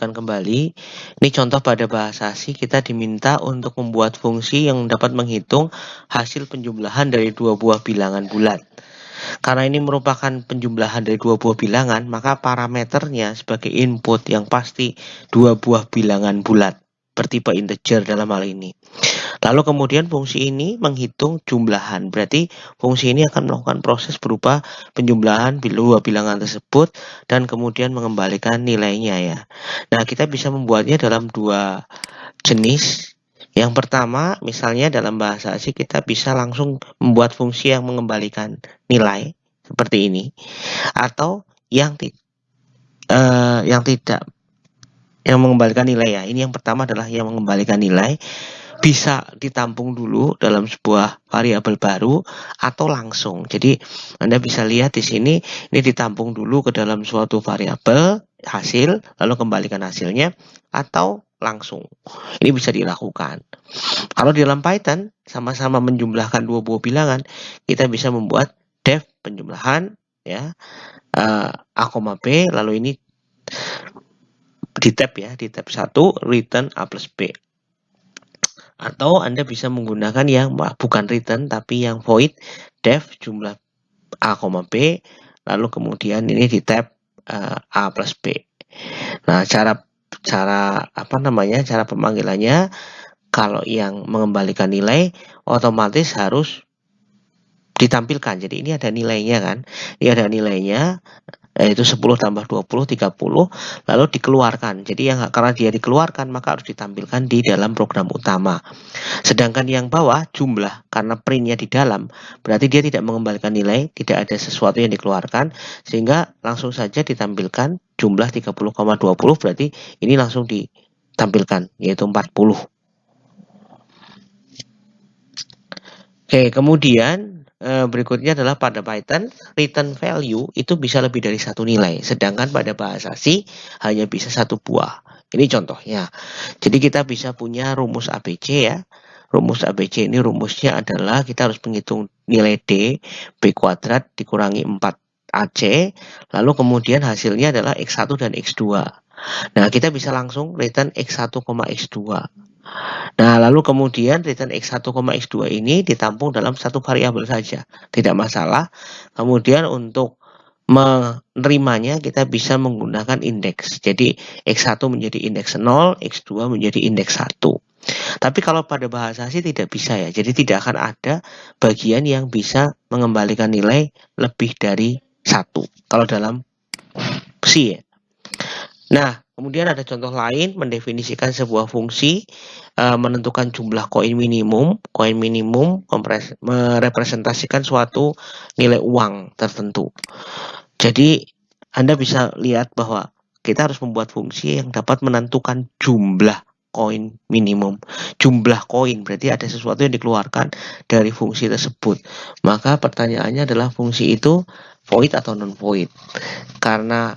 lanjutkan kembali. Ini contoh pada bahasa C kita diminta untuk membuat fungsi yang dapat menghitung hasil penjumlahan dari dua buah bilangan bulat. Karena ini merupakan penjumlahan dari dua buah bilangan, maka parameternya sebagai input yang pasti dua buah bilangan bulat bertipe integer dalam hal ini. Lalu kemudian fungsi ini menghitung jumlahan, berarti fungsi ini akan melakukan proses berupa penjumlahan dua bilangan tersebut dan kemudian mengembalikan nilainya ya. Nah, kita bisa membuatnya dalam dua jenis. Yang pertama, misalnya dalam bahasa C kita bisa langsung membuat fungsi yang mengembalikan nilai seperti ini, atau yang tidak yang mengembalikan nilai ya. Ini yang pertama adalah yang mengembalikan nilai, bisa ditampung dulu dalam sebuah variabel baru atau langsung. Jadi Anda bisa lihat di sini ini ditampung dulu ke dalam suatu variabel hasil lalu kembalikan hasilnya atau langsung. Ini bisa dilakukan. Kalau di dalam Python sama-sama menjumlahkan dua buah bilangan, kita bisa membuat def penjumlahan ya A, B, lalu ini di tab 1 return A plus B. Atau Anda bisa menggunakan yang bukan return tapi yang void def jumlah A, B, lalu kemudian ini di tab A plus B. Nah, cara pemanggilannya, kalau yang mengembalikan nilai otomatis harus ditampilkan. Jadi ini ada nilainya kan. Ini ada nilainya, yaitu 10 tambah 20, 30, lalu dikeluarkan. Jadi karena dia dikeluarkan, maka harus ditampilkan di dalam program utama. Sedangkan yang bawah, jumlah, karena printnya di dalam, berarti dia tidak mengembalikan nilai, tidak ada sesuatu yang dikeluarkan, sehingga langsung saja ditampilkan jumlah 30,20, berarti ini langsung ditampilkan, yaitu 40. Oke, kemudian berikutnya adalah pada Python, return value itu bisa lebih dari satu nilai, sedangkan pada bahasa C hanya bisa satu buah. Ini contohnya. Jadi kita bisa punya rumus ABC ya. Rumus ABC ini rumusnya adalah kita harus menghitung nilai D, B kuadrat dikurangi 4AC, lalu kemudian hasilnya adalah X1 dan X2. Nah, kita bisa langsung return X1, X2. Nah, lalu kemudian return X1, X2 ini ditampung dalam satu variabel saja, tidak masalah. Kemudian untuk menerimanya kita bisa menggunakan indeks. Jadi X1 menjadi indeks 0, X2 menjadi indeks 1. Tapi kalau pada bahasa C tidak bisa ya, jadi tidak akan ada bagian yang bisa mengembalikan nilai lebih dari 1 kalau dalam C ya. Nah, kemudian ada contoh lain, mendefinisikan sebuah fungsi, menentukan jumlah koin minimum. Koin minimum merepresentasikan suatu nilai uang tertentu. Jadi, Anda bisa lihat bahwa kita harus membuat fungsi yang dapat menentukan jumlah koin minimum. Jumlah koin berarti ada sesuatu yang dikeluarkan dari fungsi tersebut. Maka pertanyaannya adalah fungsi itu void atau non-void. Karena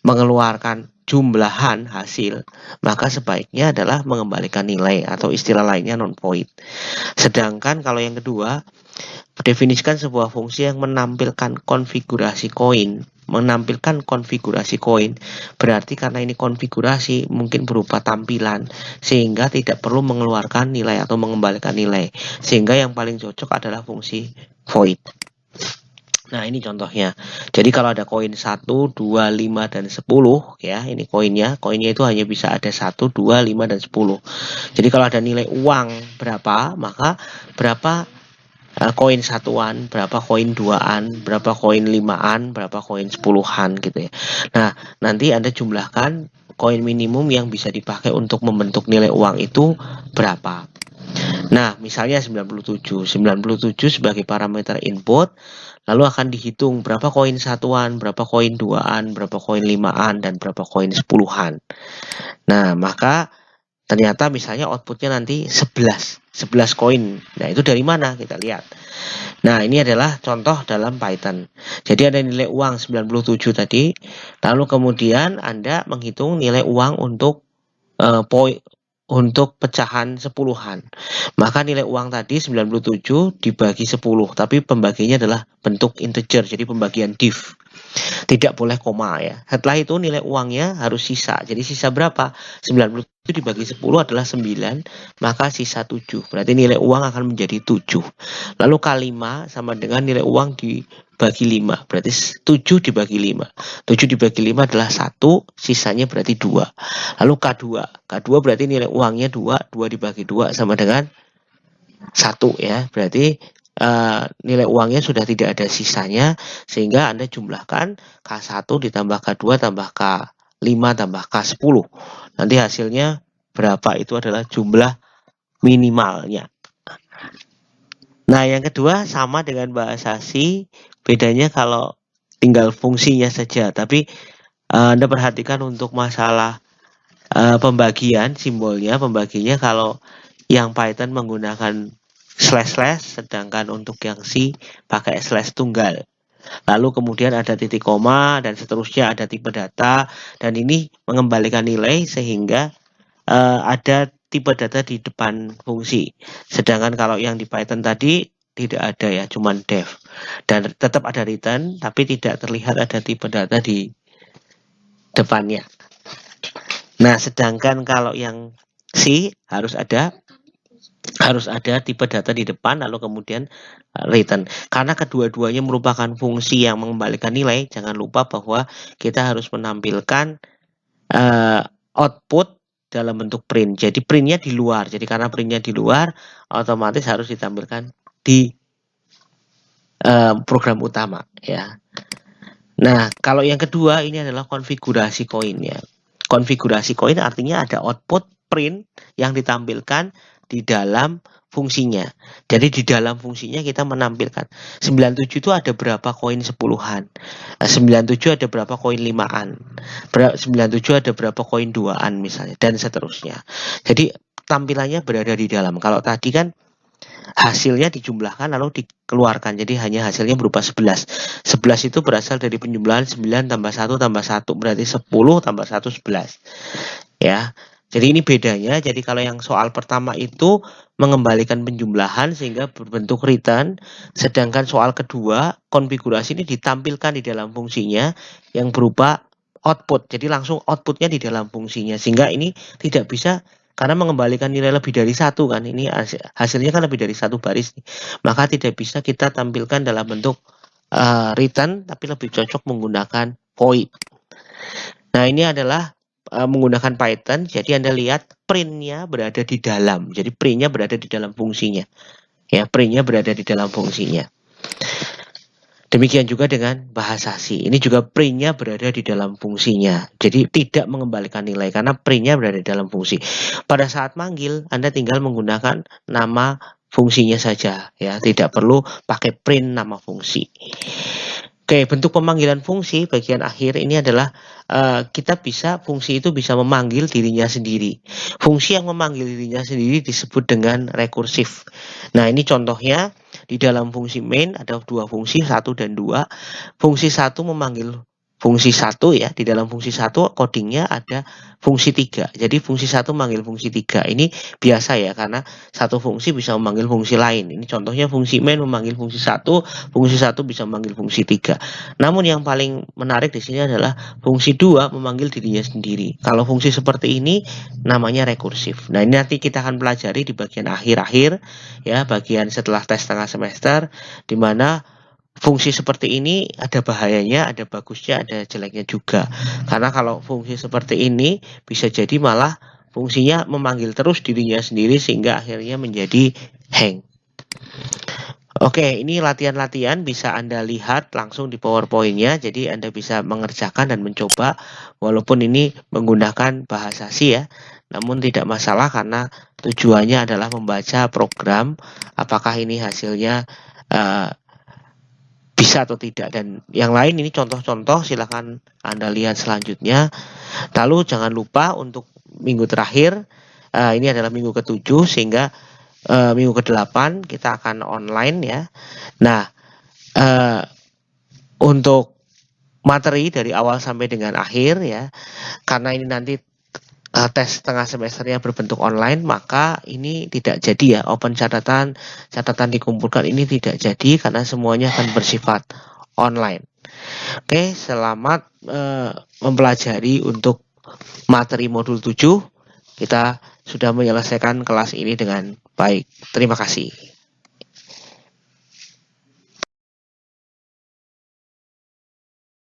mengeluarkan jumlahan hasil, maka sebaiknya adalah mengembalikan nilai atau istilah lainnya non-void. Sedangkan kalau yang kedua, definisikan sebuah fungsi yang menampilkan konfigurasi koin. Menampilkan konfigurasi koin berarti karena ini konfigurasi mungkin berupa tampilan, sehingga tidak perlu mengeluarkan nilai atau mengembalikan nilai, sehingga yang paling cocok adalah fungsi void. Nah, ini contohnya. Jadi kalau ada koin 1, 2, 5, dan 10 ya, ini koinnya. Koinnya itu hanya bisa ada 1, 2, 5, dan 10. Jadi kalau ada nilai uang berapa, maka berapa koin satuan, berapa koin duaan, berapa koin limaan, berapa koin 10-an gitu ya. Nah, nanti Anda jumlahkan koin minimum yang bisa dipakai untuk membentuk nilai uang itu berapa. Nah, misalnya 97 sebagai parameter input, lalu akan dihitung berapa koin satuan, berapa koin duaan, berapa koin limaan, dan berapa koin 10-an. Nah, maka ternyata misalnya outputnya nanti 11 koin. Nah, itu dari mana? Kita lihat. Nah, ini adalah contoh dalam Python. Jadi ada nilai uang 97 tadi, lalu kemudian Anda menghitung nilai uang untuk pecahan 10-an. Maka nilai uang tadi 97 dibagi 10, tapi pembagiannya adalah bentuk integer, jadi pembagian div. Tidak boleh koma ya. Setelah itu nilai uangnya harus sisa. Jadi sisa berapa? 97 dibagi 10 adalah 9, maka sisa 7. Berarti nilai uang akan menjadi 7. Lalu K5 sama dengan nilai uang dibagi 5. Berarti 7 dibagi 5. 7 dibagi 5 adalah 1, sisanya berarti 2. Lalu K2. K2 berarti nilai uangnya 2, 2 dibagi 2 sama dengan 1 ya. Berarti nilai uangnya sudah tidak ada sisanya, sehingga Anda jumlahkan K1 ditambah K2 tambah K5 tambah K10. Nanti hasilnya berapa, itu adalah jumlah minimalnya. Nah, yang kedua sama dengan bahasa C, bedanya kalau tinggal fungsinya saja. Tapi Anda perhatikan untuk masalah pembagian, simbolnya, pembaginya kalau yang Python menggunakan slash, sedangkan untuk yang C pakai slash tunggal. Lalu kemudian ada titik koma dan seterusnya, ada tipe data, dan ini mengembalikan nilai sehingga ada tipe data di depan fungsi. Sedangkan kalau yang di Python tadi tidak ada ya, cuman def. Dan tetap ada return, tapi tidak terlihat ada tipe data di depannya. Nah, sedangkan kalau yang C harus ada tipe data di depan, lalu kemudian return. Karena kedua-duanya merupakan fungsi yang mengembalikan nilai, jangan lupa bahwa kita harus menampilkan output dalam bentuk print. Jadi printnya di luar. Jadi karena printnya di luar, otomatis harus ditampilkan di program utama ya. Nah, kalau yang kedua ini adalah konfigurasi koinnya. Konfigurasi koin artinya ada output print yang ditampilkan di dalam fungsinya. Jadi di dalam fungsinya kita menampilkan 97 itu ada berapa koin 10-an, 97 ada berapa koin 5-an, 97 ada berapa koin 2-an misalnya, dan seterusnya. Jadi tampilannya berada di dalam. Kalau tadi kan hasilnya dijumlahkan lalu dikeluarkan, jadi hanya hasilnya berupa 11. 11 itu berasal dari penjumlahan 9 tambah 1 tambah 1, berarti 10 tambah 1, 11 ya. Jadi ini bedanya. Jadi kalau yang soal pertama itu mengembalikan penjumlahan sehingga berbentuk return, sedangkan soal kedua konfigurasi ini ditampilkan di dalam fungsinya yang berupa output. Jadi langsung outputnya di dalam fungsinya, sehingga ini tidak bisa, karena mengembalikan nilai lebih dari satu kan, ini hasilnya kan lebih dari satu baris nih. Maka tidak bisa kita tampilkan dalam bentuk return, tapi lebih cocok menggunakan void. Nah, ini adalah menggunakan Python. Jadi Anda lihat printnya berada di dalam. Jadi printnya berada di dalam fungsinya. Ya, printnya berada di dalam fungsinya. Demikian juga dengan bahasa C. Ini juga printnya berada di dalam fungsinya. Jadi tidak mengembalikan nilai karena printnya berada di dalam fungsi. Pada saat manggil, Anda tinggal menggunakan nama fungsinya saja. Ya, tidak perlu pakai print nama fungsi. Oke, bentuk pemanggilan fungsi bagian akhir ini adalah fungsi itu bisa memanggil dirinya sendiri. Fungsi yang memanggil dirinya sendiri disebut dengan rekursif. Nah, ini contohnya di dalam fungsi main ada dua fungsi, 1 dan 2. Fungsi 1 memanggil fungsi 1 ya, di dalam fungsi 1 codingnya ada fungsi 3. Jadi fungsi 1 memanggil fungsi 3. Ini biasa ya, karena satu fungsi bisa memanggil fungsi lain. Ini contohnya fungsi main memanggil fungsi 1 bisa memanggil fungsi 3. Namun yang paling menarik di sini adalah fungsi 2 memanggil dirinya sendiri. Kalau fungsi seperti ini namanya rekursif. Nah, ini nanti kita akan pelajari di bagian akhir-akhir ya, bagian setelah tes tengah semester, di mana fungsi seperti ini ada bahayanya, ada bagusnya, ada jeleknya juga. Karena kalau fungsi seperti ini bisa jadi malah fungsinya memanggil terus dirinya sendiri sehingga akhirnya menjadi hang. Oke, ini latihan-latihan bisa Anda lihat langsung di PowerPoint-nya. Jadi Anda bisa mengerjakan dan mencoba walaupun ini menggunakan bahasa C ya. Namun tidak masalah karena tujuannya adalah membaca program apakah ini hasilnya bisa atau tidak, dan yang lain ini contoh-contoh, silakan Anda lihat selanjutnya. Lalu jangan lupa untuk minggu terakhir, ini adalah minggu ke-7 sehingga minggu ke-8 kita akan online ya. Nah, untuk materi dari awal sampai dengan akhir ya, karena ini nanti tes tengah semesternya berbentuk online, maka ini tidak jadi ya, open catatan dikumpulkan ini tidak jadi karena semuanya akan bersifat online. Oke, selamat mempelajari untuk materi modul 7. Kita sudah menyelesaikan kelas ini dengan baik. Terima kasih.